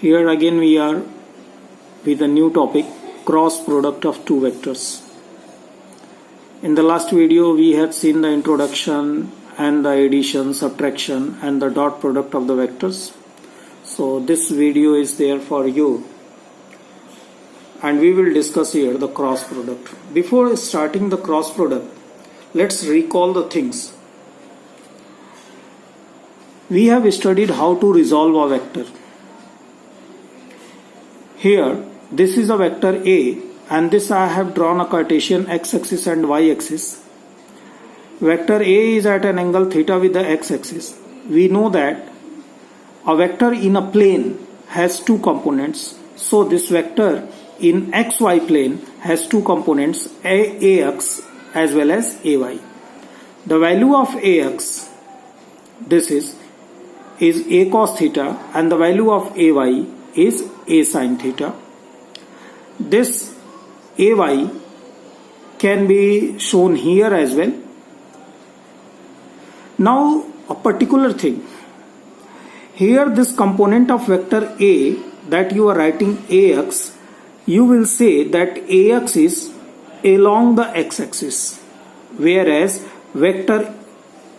Here again we are with a new topic, cross product of two vectors. In the last video we had seen the introduction and the addition, subtraction and the dot product of the vectors. So this video is there for you and we will discuss here the cross product. Before starting the cross product, let's recall the things. We have studied how to resolve a vector. Here, this is a vector A and this I have drawn a Cartesian x-axis and y-axis. Vector A is at an angle theta with the x-axis. We know that a vector in a plane has two components. So this vector in xy plane has two components, ax as well as ay. The value of ax, this is a cos theta, and the value of ay is a sin theta. This ay can be shown here as well. Now a particular thing. Here this component of vector A that you are writing ax, you will say that ax is along the x-axis, whereas vector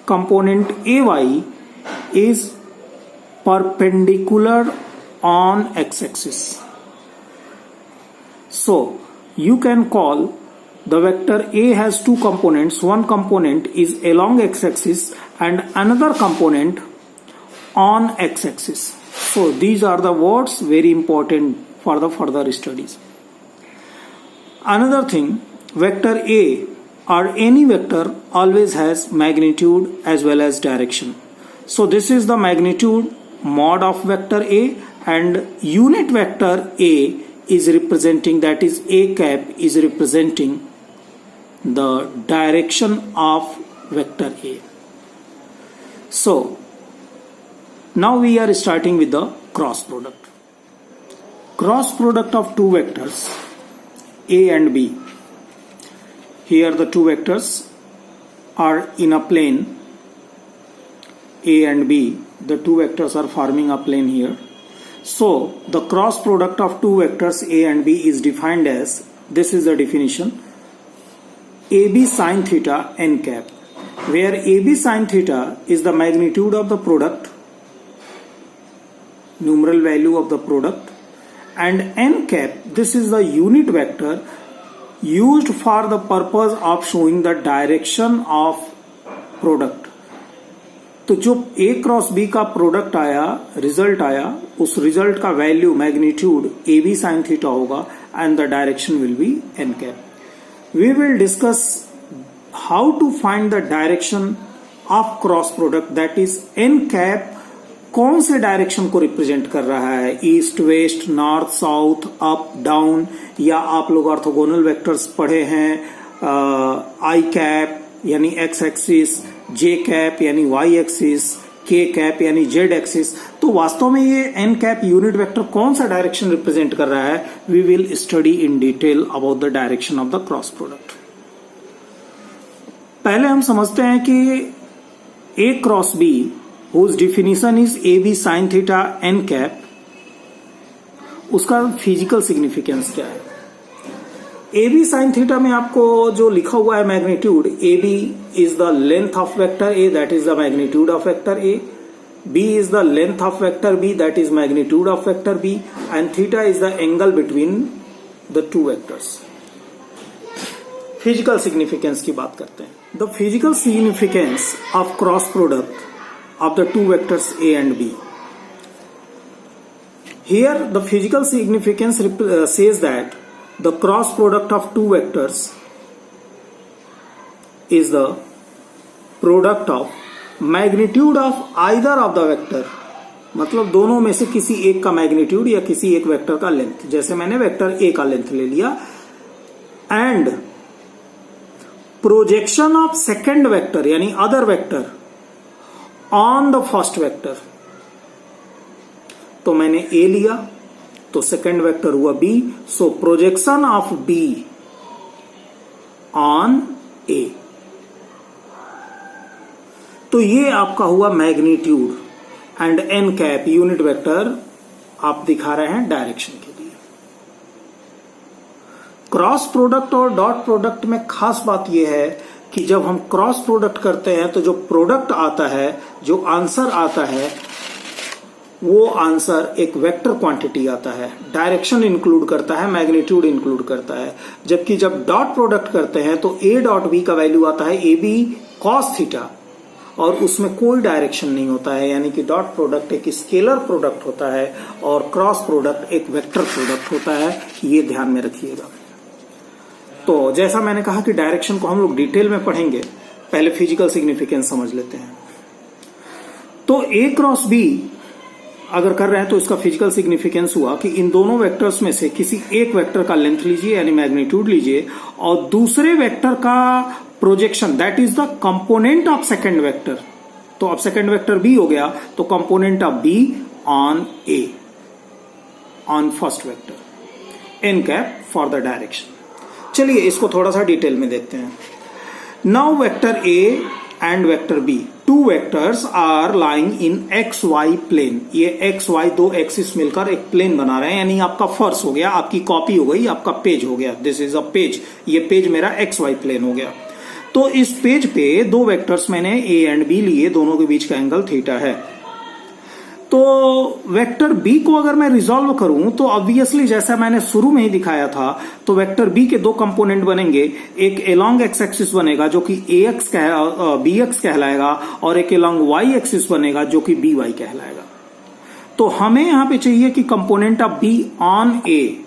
component ay is perpendicular on x-axis. So you can call the vector A has two components. One component is along x-axis and another component on x-axis. So these are the words very important for the further studies. Another thing, vector A or any vector always has magnitude as well as direction. So this is the magnitude mod of vector A, and unit vector A is representing, that is A cap is representing the direction of vector A. So now we are starting with the cross product. Cross product of two vectors A and B. Here the two vectors are in a plane A and B. The two vectors are forming a plane here. So the cross product of two vectors A and B is defined as, this is the definition, AB sin theta n cap, where AB sin theta is the magnitude of the product, numeral value of the product, and n cap, this is the unit vector used for the purpose of showing the direction of product. तो जो A cross B का product आया, result आया, उस result का value magnitude AB sin theta होगा and the direction will be n cap. We will discuss how to find the direction of cross product, that is n cap कौन से direction को represent कर रहा है, east west north south up down, या आप लोग ऑर्थोगोनल वेक्टर्स पढ़े हैं, आई कैप यानी एक्स एक्सिस, जे कैप यानी वाई एक्सिस, के कैप यानी जेड एक्सिस. तो वास्तव में ये एन कैप यूनिट वेक्टर कौन सा डायरेक्शन रिप्रेजेंट कर रहा है, we will study in detail about the direction of the cross product. पहले हम समझते हैं कि A cross B whose definition is AB sin theta n cap, उसका फिजिकल सिग्निफिकेंस क्या है. AB sin theta में आपको जो लिखा हुआ है magnitude, AB is the length of vector A, that is the magnitude of vector A, B is the length of vector B, that is magnitude of vector B, and theta is the angle between the two vectors. Physical significance की बात करते हैं. The physical significance of cross product of the two vectors A and B. Here the physical significance says that the cross product of two vectors is the product of magnitude of either of the vector. मतलब दोनों में से किसी एक का magnitude या किसी एक वेक्टर का लेंथ, जैसे मैंने वेक्टर A का लेंथ ले लिया, and projection of second vector यानी other vector on the first vector. तो मैंने A लिया तो सेकेंड वेक्टर हुआ B, so projection of B on A. तो ये आपका हुआ magnitude, and n cap unit vector आप दिखा रहे हैं डायरेक्शन के लिए। क्रॉस प्रोडक्ट और डॉट प्रोडक्ट में खास बात यह है कि जब हम क्रॉस प्रोडक्ट करते हैं तो जो प्रोडक्ट आता है, जो आंसर आता है, वो आंसर एक वेक्टर क्वांटिटी आता है, डायरेक्शन इंक्लूड करता है, मैग्नीट्यूड इंक्लूड करता है। जबकि जब डॉट प्रोडक्ट करते हैं तो ए डॉट बी का वैल्यू आता है ए बी कॉस थीटा, और उसमें कोई डायरेक्शन नहीं होता है। यानी कि डॉट प्रोडक्ट एक स्केलर प्रोडक्ट होता है और क्रॉस प्रोडक्ट एक वेक्टर प्रोडक्ट होता है। ये ध्यान में रखिएगा। तो जैसा मैंने कहा कि डायरेक्शन को हम लोग डिटेल में पढ़ेंगे, पहले फिजिकल सिग्निफिकेंस समझ लेते हैं। तो ए क्रॉस बी अगर कर रहे हैं तो इसका फिजिकल सिग्निफिकेंस हुआ कि इन दोनों वेक्टर्स में से किसी एक वेक्टर का लेंथ लीजिए यानी मैग्नीट्यूड लीजिए, और दूसरे वेक्टर का projection, that is the component of second vector. तो अब सेकंड वेक्टर बी हो गया, तो component of B on A, on first vector, N cap for the direction. चलिए इसको थोड़ा सा डिटेल में देखते हैं। Now vector A and vector B, two vectors are lying in x y plane. ये एक्स वाई दो एक्सिस मिलकर एक प्लेन बना रहे हैं, यानी आपका फर्श हो गया, आपकी कॉपी हो गई, आपका पेज हो गया। दिस इज अ पेज, ये पेज मेरा एक्स वाई प्लेन हो गया। तो इस पेज पे दो वेक्टर्स मैंने ए एंड बी लिए, दोनों के बीच का एंगल थीटा है। तो वेक्टर बी को अगर मैं रिजॉल्व करूं तो ऑब्वियसली जैसा मैंने शुरू में ही दिखाया था, तो वेक्टर बी के दो कंपोनेंट बनेंगे। एक एलॉन्ग एक्स एक्सिस बनेगा जो कि बी एक्स कहलाएगा, और एक एलॉन्ग वाई एक्सिस बनेगा जो कि बी वाई कहलाएगा। तो हमें यहां पे चाहिए कि component of B on A.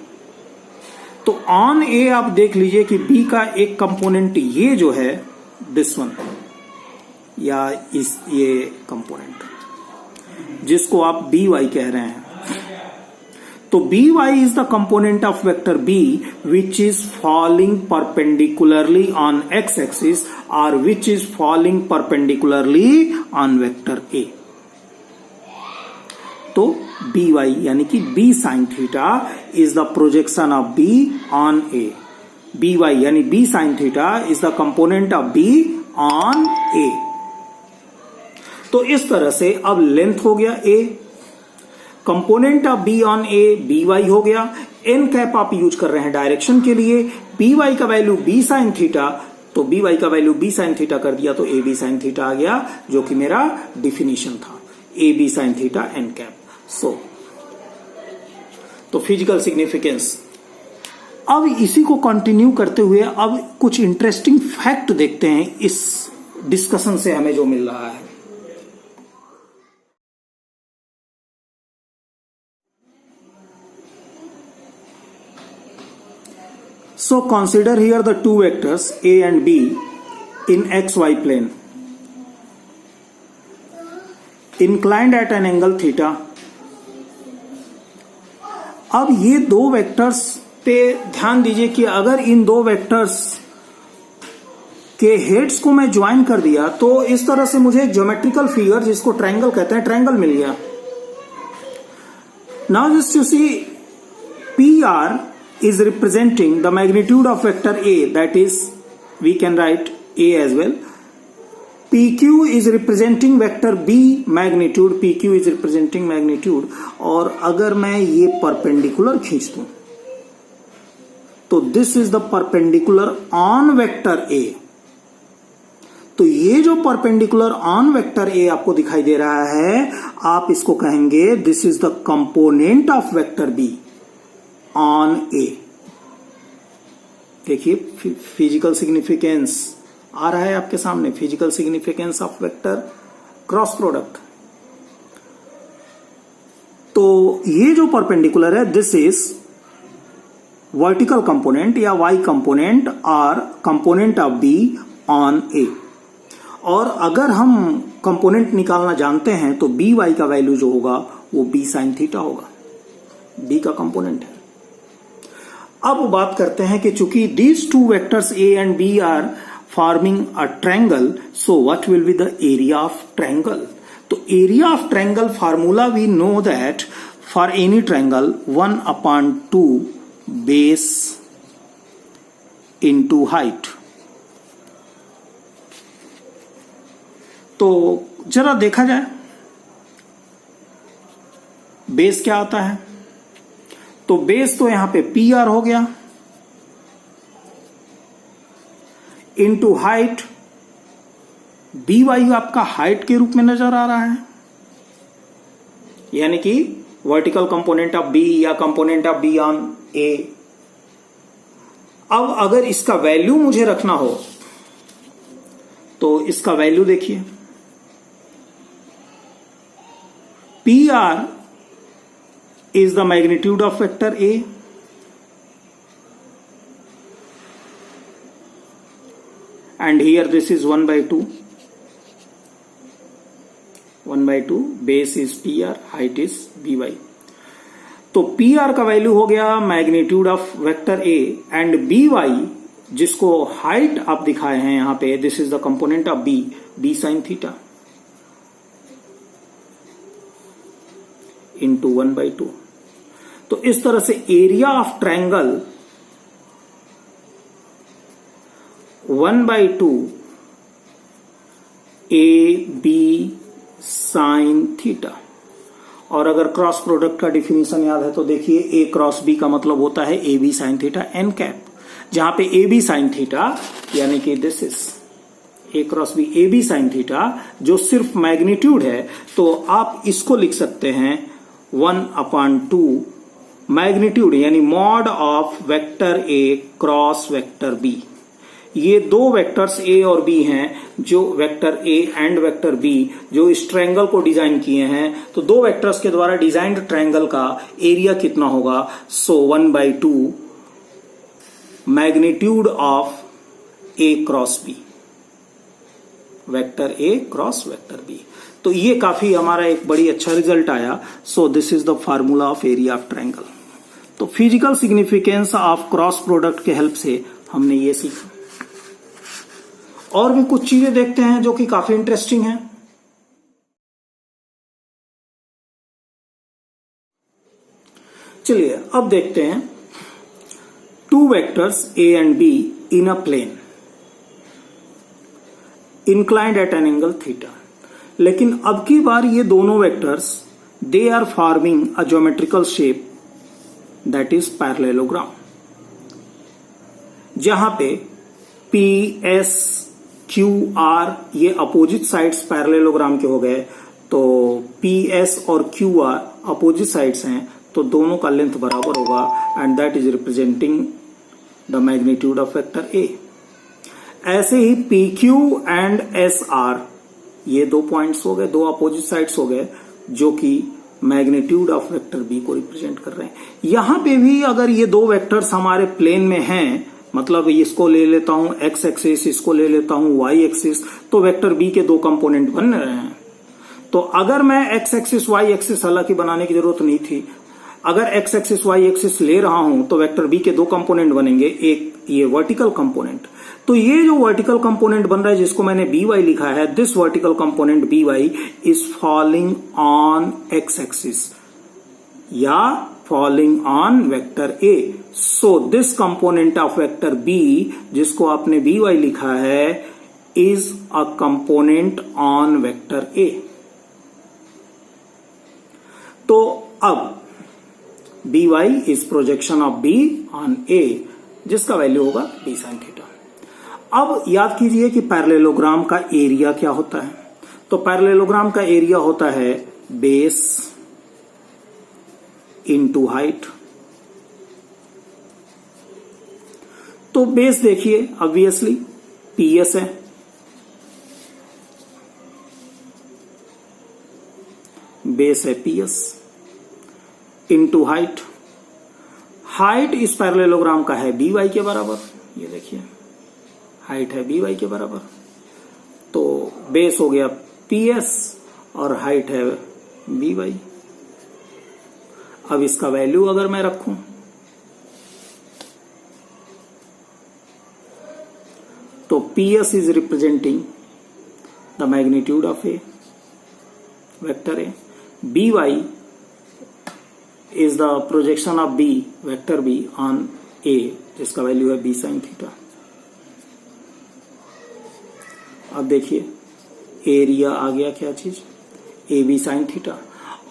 तो ऑन ए आप देख लीजिए कि बी का एक कंपोनेंट ये जो है, दिस वन, या ये कंपोनेंट जिसको आप बी वाई कह रहे हैं। तो B Y is the component of vector B which is falling perpendicularly on X axis और which is falling perpendicularly on vector A. तो बी वाई यानी कि B sine theta is the projection of B on A. B Y यानी B sine theta is the component of B on A. तो इस तरह से अब length हो गया A, component of B on A B Y हो गया। एन कैप आप यूज कर रहे हैं डायरेक्शन के लिए, बी वाई का वैल्यू बी साइन थीटा, तो बी वाई का वैल्यू बी साइन थीटा कर दिया तो ए बी साइन थीटा आ गया, जो कि मेरा डिफिनीशन था, A B sine theta N cap. So तो फिजिकल सिग्निफिकेंस। अब इसी को कंटिन्यू करते हुए अब कुछ इंटरेस्टिंग फैक्ट देखते हैं इस डिस्कशन से हमें जो मिल रहा है। So consider here the two vectors A and B in XY plane, inclined at an angle theta. अब ये दो वेक्टर्स पे ध्यान दीजिए कि अगर इन दो वेक्टर्स के हेड्स को मैं ज्वाइन कर दिया तो इस तरह से मुझे ज्योमेट्रिकल फिगर, जिसको ट्रायंगल कहते हैं, ट्रायंगल मिल गया। Now just you see PR is representing the magnitude of vector A, that is we can write A as well. PQ is representing vector B magnitude, PQ is representing magnitude। और अगर मैं ये perpendicular खींच दूं तो this is the perpendicular on vector A। तो ये जो परपेंडिकुलर ऑन वेक्टर ए आपको दिखाई दे रहा है, आप इसको कहेंगे this is the component of vector B on A. देखिए फिजिकल सिग्निफिकेंस आ रहा है आपके सामने, physical significance of vector cross product. तो ये जो परपेंडिकुलर है, दिस इज वर्टिकल कंपोनेंट या वाई कंपोनेंट और component of B on A. और अगर हम कंपोनेंट निकालना जानते हैं तो बी वाई का वैल्यू जो होगा वो बी साइन थीटा होगा, बी का कंपोनेंट है। अब बात करते हैं कि चूंकि these two vectors A and B are forming a triangle, so what will be the area of triangle. तो area of triangle formula we know that for any triangle 1/2 base into height. तो जरा देखा जाए base क्या आता है। तो base तो यहां पे पी आर हो गया, इनटू हाइट, बी वाई आपका हाइट के रूप में नजर आ रहा है, यानी कि वर्टिकल कंपोनेंट ऑफ बी या कंपोनेंट ऑफ बी ऑन ए। अब अगर इसका वैल्यू मुझे रखना हो तो इसका वैल्यू देखिए, P R is the magnitude of vector A, and here this is 1 by 2, 1 by 2, base is PR, height is BY। तो PR का वैल्यू हो गया magnitude of vector A and BY जिसको हाइट आप दिखाए हैं यहां पे, this is the component of B sine theta into 1 by 2। तो इस तरह से area of triangle 1 by 2 AB sine theta. और अगर क्रॉस प्रोडक्ट का डिफिनीशन याद है तो देखिए, A क्रॉस B का मतलब होता है AB sine theta N cap, जहां पे AB साइन थीटा यानी कि this is A cross B AB sine theta जो सिर्फ मैग्नीट्यूड है, तो आप इसको लिख सकते हैं 1/2 मैग्नीट्यूड यानी mod of vector A cross vector B। ये दो वेक्टर्स A और B हैं जो vector A and vector B जो इस ट्रायंगल को डिजाइन किए हैं। तो दो वेक्टर्स के द्वारा डिजाइंड ट्रायंगल का एरिया कितना होगा? सो 1/2 magnitude of A cross B, vector A cross vector B। तो ये काफी हमारा एक बड़ी अच्छा रिजल्ट आया। So this is the formula of area of triangle. तो physical significance of cross product के हेल्प से हमने ये सीखा। और भी कुछ चीजें देखते हैं जो कि काफी इंटरेस्टिंग है। चलिए अब देखते हैं two vectors A and B in a plane inclined at an angle theta. लेकिन अब की बार ये दोनों vectors they are forming a geometrical shape that is parallelogram, जहां पे P S Q R ये अपोजिट साइड्स पैरेललोग्राम के हो गए। तो P S और Q R अपोजिट साइड्स हैं, तो दोनों का लेंथ बराबर होगा and that is representing the magnitude of vector A। ऐसे ही PQ एंड SR ये दो पॉइंट्स हो गए, दो अपोजिट साइड्स हो गए जो कि मैग्नीट्यूड ऑफ वेक्टर B को रिप्रेजेंट कर रहे हैं। यहां पे भी अगर ये दो वेक्टर्स हमारे प्लेन में हैं, मतलब इसको ले लेता हूं x एक्सिस, इसको ले लेता हूं y एक्सिस, तो वेक्टर B के दो कंपोनेंट बन रहे हैं। तो अगर मैं x एक्सिस y एक्सिस हालांकि बनाने की जरूरत नहीं थी, अगर x एक्सिस y एक्सिस ले रहा हूं तो वेक्टर B के दो कंपोनेंट बनेंगे, एक ये वर्टिकल कंपोनेंट। तो ये जो वर्टिकल कंपोनेंट बन रहा है जिसको मैंने by लिखा है, this vertical component by is falling on x axis या falling on vector A। So this component of vector B जिसको आपने by लिखा है is a component on vector A। तो अब by is projection of B on A जिसका वैल्यू होगा B sin थीटा। अब याद कीजिए कि पैरेललोग्राम का एरिया क्या होता है। तो पैरेललोग्राम का एरिया होता है बेस इनटू हाइट। तो बेस देखिए ऑब्वियसली PS है, बेस है PS इनटू हाइट। हाइट इस पैरेललोग्राम का है by के बराबर, ये देखिए हाइट है by के बराबर। तो बेस हो गया PS और हाइट है by। अब इसका वैल्यू अगर मैं रखूं तो PS is representing the magnitude of A vector A, by is the projection of B vector B on A जिसका वैल्यू है B sin थीटा। अब देखिए एरिया आ गया क्या चीज, AB sin थीटा।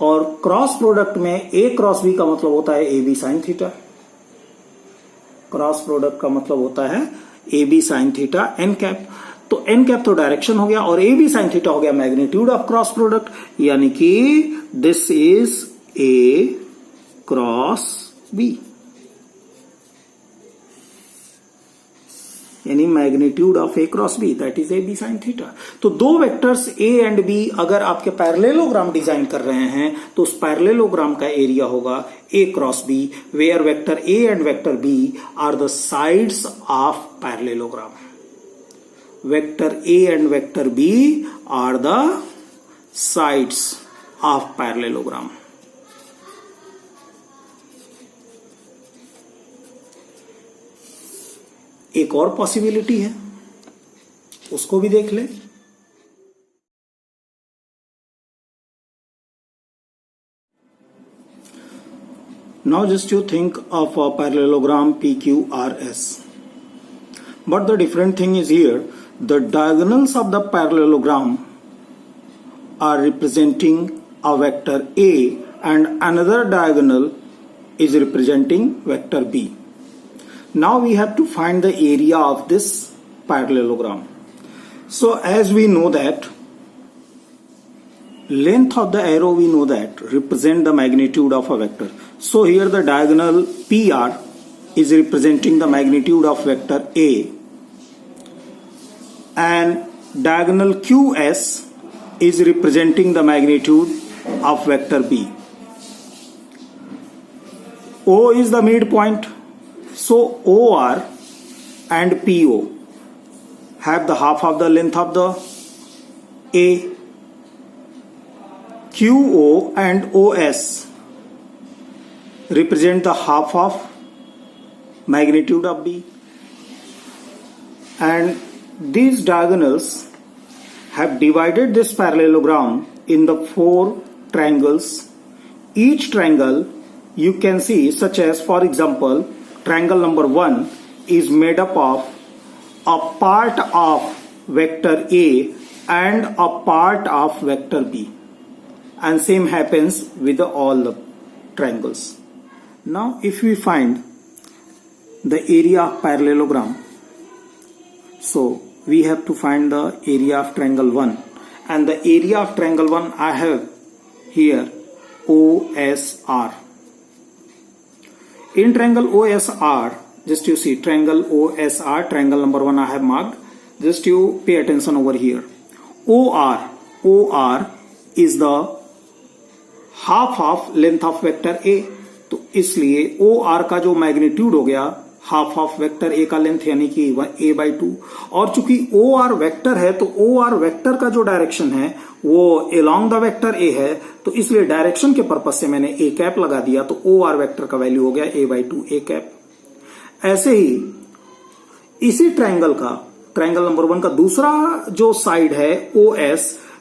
और क्रॉस प्रोडक्ट में ए क्रॉस बी का मतलब होता है A B sine theta. Cross product का मतलब होता है A B sine theta N cap. तो एन कैप तो डायरेक्शन हो गया और ए बी साइन थीटा हो गया मैग्नीट्यूड ऑफ क्रॉस प्रोडक्ट, यानी कि this is A cross B, यानी magnitude of A cross B, that is A B sine theta. तो दो वेक्टर्स ए एंड बी अगर आपके पैरेललोग्राम डिजाइन कर रहे हैं तो उस पैरेललोग्राम का एरिया होगा A cross B, where vector A and vector B are the sides of parallelogram. Vector A and vector B are the sides of parallelogram. एक और पॉसिबिलिटी है, उसको भी देख ले। Now just you think of a parallelogram PQRS. But the different thing is here, the diagonals of the parallelogram are representing a vector A and another diagonal is representing vector B. Now we have to find the area of this parallelogram. So as we know that length of the arrow, we know that represent the magnitude of a vector. So here the diagonal PR is representing the magnitude of vector A and diagonal QS is representing the magnitude of vector B. O is the midpoint, so OR and PO have the half of the length of the A. QO and OS represent the half of magnitude of B, and these diagonals have divided this parallelogram in the 4 triangles. Each triangle you can see, such as for example triangle number 1 is made up of a part of vector A and a part of vector B, and same happens with all the triangles. Now if we find the area of parallelogram, so we have to find the area of triangle 1, and the area of triangle 1 I have here OSR. In triangle OSR, just you see triangle OSR, triangle number 1 I have marked. Just you pay attention over here. OR is the half of length of vector A. तो इसलिए OR का जो magnitude हो गया half of vector ए का length, यानी कि A/2। और चूंकि OR वेक्टर है तो OR वेक्टर का जो डायरेक्शन है वो अलोंग द वेक्टर ए है, तो इसलिए डायरेक्शन के पर्पज से मैंने ए कैप लगा दिया, तो OR वेक्टर का वैल्यू हो गया A/2 ए कैप। ऐसे ही इसी ट्रायंगल का, ट्रायंगल नंबर 1 का दूसरा जो साइड है OS,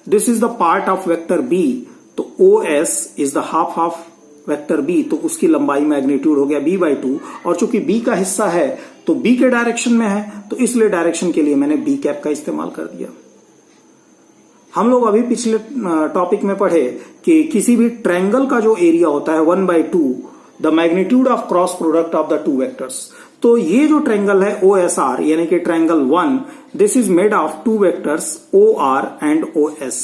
this is the part of vector B, तो OS is the half of vector B, तो उसकी लंबाई मैग्नीट्यूड हो गया B/2। और चूंकि B का हिस्सा है तो B के डायरेक्शन में है, तो इसलिए डायरेक्शन के लिए मैंने B कैप का इस्तेमाल कर दिया। हम लोग अभी पिछले टॉपिक में पढ़े कि किसी भी ट्रायंगल का जो एरिया होता है 1/2 the magnitude of cross product of the 2 vectors. तो ये जो ट्रायंगल है OSR यानी कि triangle 1, this is made of 2 vectors OR and OS।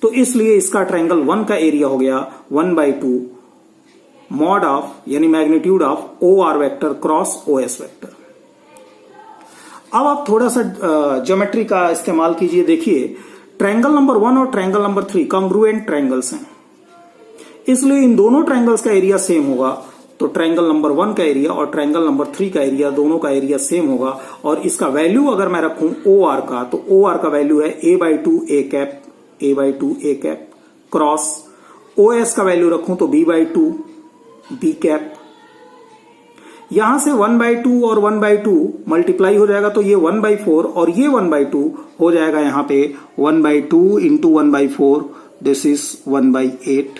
तो इसलिए इसका ट्रायंगल 1 का एरिया हो गया 1/2 मॉड ऑफ यानी magnitude of OR vector cross OS vector. अब आप थोड़ा सा ज्योमेट्री का इस्तेमाल कीजिए। देखिए ट्रायंगल नंबर 1 और ट्रायंगल नंबर 3 कॉन्ग्रुएंट ट्रायंगल्स हैं, इसलिए इन दोनों ट्रायंगल्स का एरिया सेम होगा। तो ट्रायंगल नंबर 1 का एरिया और ट्रायंगल नंबर 3 का एरिया, दोनों का एरिया सेम होगा। और इसका वैल्यू अगर मैं रखूं OR का, तो OR का वैल्यू है A/2 A cap, A/2 A cap cross. OS का वैल्यू रखूं तो B/2 B कैप। यहां से 1/2 और 1/2 मल्टीप्लाई हो जाएगा, तो ये 1/4 और ये 1/2 हो जाएगा यहां पे 1/2 इंटू 1/4, दिस इज 1/8।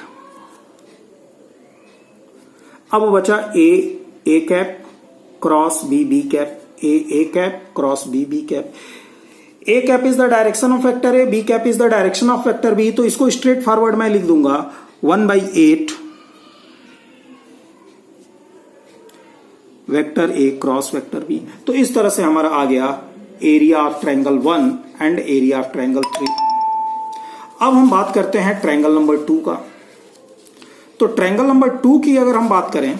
अब बचा A cap cross B cap, A cap cross B cap. A cap is the direction of vector A, B cap is the direction of vector B. तो इसको स्ट्रेट फॉरवर्ड मैं लिख दूंगा 1/8 vector A cross vector B. तो इस तरह से हमारा आ गया area of triangle 1 and area of triangle 3। अब हम बात करते हैं ट्रायंगल नंबर 2 का। तो ट्रायंगल नंबर 2 की अगर हम बात करें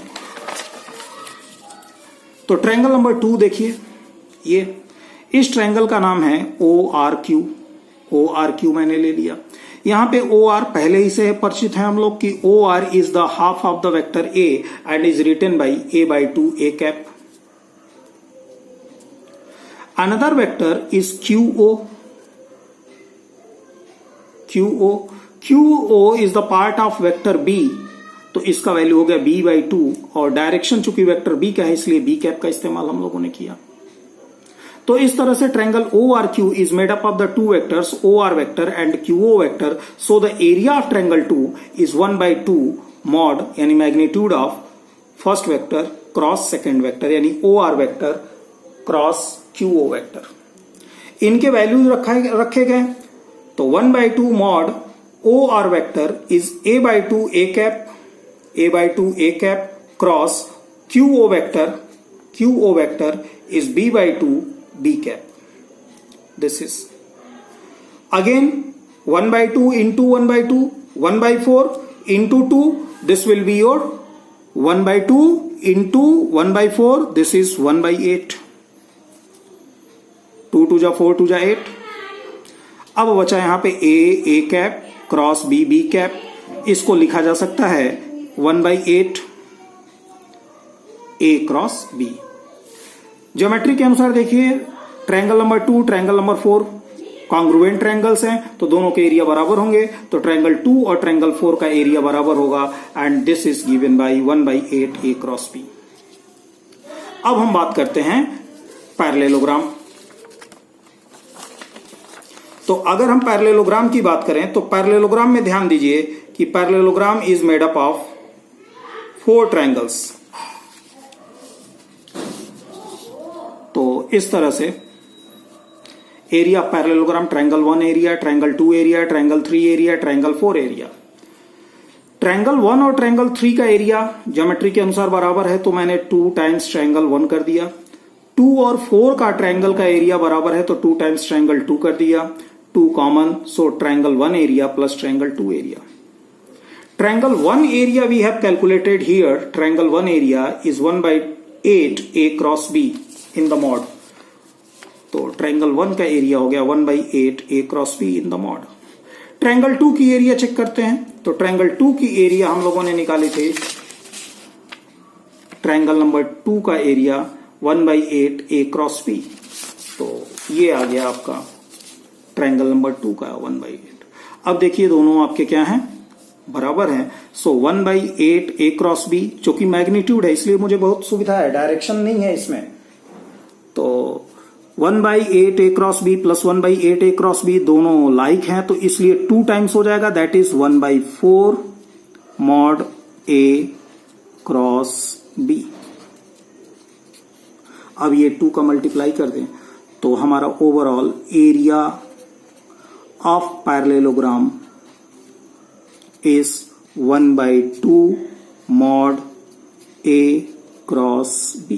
तो ट्रायंगल नंबर 2 देखिए, ये इस ट्रायंगल का नाम है ORQ। ORQ मैंने ले लिया। यहां पे OR पहले ही से परिचित है हम लोग कि OR is the half of the vector A and is written by A/2 A cap. Another vector is QO। QO is the part of vector B, तो इसका वैल्यू हो गया B/2 और डायरेक्शन चूंकि वेक्टर B का है इसलिए B cap का इस्तेमाल हम लोगों ने किया। तो इस तरह से triangle ORQ is made up of the two vectors OR vector and QO vector. So the area of triangle 2 is 1/2 mod यानी magnitude of first vector cross second vector यानी OR vector cross QO vector. इनके वैल्यूज रखे गए तो 1/2 mod OR vector is A/2 A cap cross QO vector is B/2 B cap. This is again 1/2 into 1/2, 1/4 into 2. This will be your 1/2 into 1/4. This is 1/8. 2 2 जा 4 2 जा 8। अब बचा यहां पे A cap cross B cap. इसको लिखा जा सकता है 1/8 A क्रॉस B। ज्योमेट्री के अनुसार देखिए triangle number 2 triangle number 4 congruent triangles हैं तो दोनों के एरिया बराबर होंगे। तो ट्रायंगल 2 और ट्रायंगल 4 का एरिया बराबर होगा and this is given by 1/8 A cross B। अब हम बात करते हैं पैरेललोग्राम। तो अगर हम पैरेललोग्राम की बात करें तो पैरेललोग्राम में ध्यान दीजिए कि parallelogram is made up of 4 triangles. तो इस तरह से area parallelogram triangle 1 area, triangle 2 area, triangle 3 area, triangle 4 area. Triangle 1 और ट्रायंगल 3 का एरिया ज्योमेट्री के अनुसार बराबर है तो मैंने 2 टाइम्स ट्रायंगल 1 कर दिया। 2 और 4 का ट्रायंगल का एरिया बराबर है तो 2 टाइम्स ट्रायंगल 2 कर दिया। 2 common, so triangle 1 area plus triangle 2 area. Triangle 1 area we have calculated here. Triangle 1 area is 1/8 A cross B in the mod. तो ट्रायंगल 1 का एरिया हो गया 1/8 A cross B in the mod. Triangle 2 की area check करते हैं तो triangle 2 की area हम लोगों ने निकाली थी। ट्रायंगल नंबर 2 का एरिया 1/8 A क्रॉस B। तो ये आ गया आपका ट्रायंगल नंबर 2 का 1/8। अब देखिए दोनों आपके क्या हैं, बराबर हैं। सो 1/8 A क्रॉस B जो कि मैग्नीट्यूड है इसलिए मुझे बहुत सुविधा है, डायरेक्शन नहीं है इसमें। तो 1/8 A cross B plus 1/8 A cross B दोनों लाइक हैं तो इसलिए 2 टाइम्स हो जाएगा, that is 1/4 mod A cross B। अब ये 2 का मल्टीप्लाई कर दें तो हमारा overall area of parallelogram is 1/2 mod A cross B।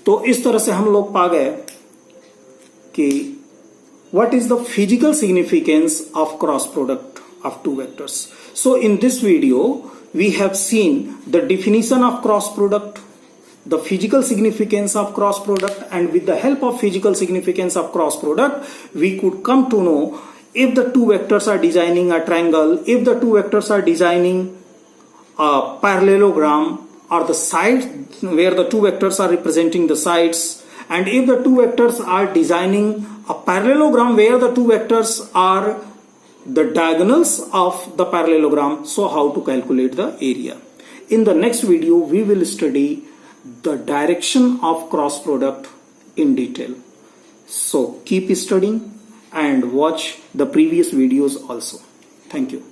तो इस तरह से हम लोग पा गए कि what is the physical significance of cross product of two vectors. So in this video we have seen the definition of cross product, the physical significance of cross product, and with the help of physical significance of cross product we could come to know if the two vectors are designing a triangle, if the two vectors are designing a parallelogram or the sides where the two vectors are representing the sides, and if the two vectors are designing a parallelogram where the two vectors are the diagonals of the parallelogram, so how to calculate the area. In the next video we will study the direction of cross product in detail. So keep studying and watch the previous videos also. Thank you.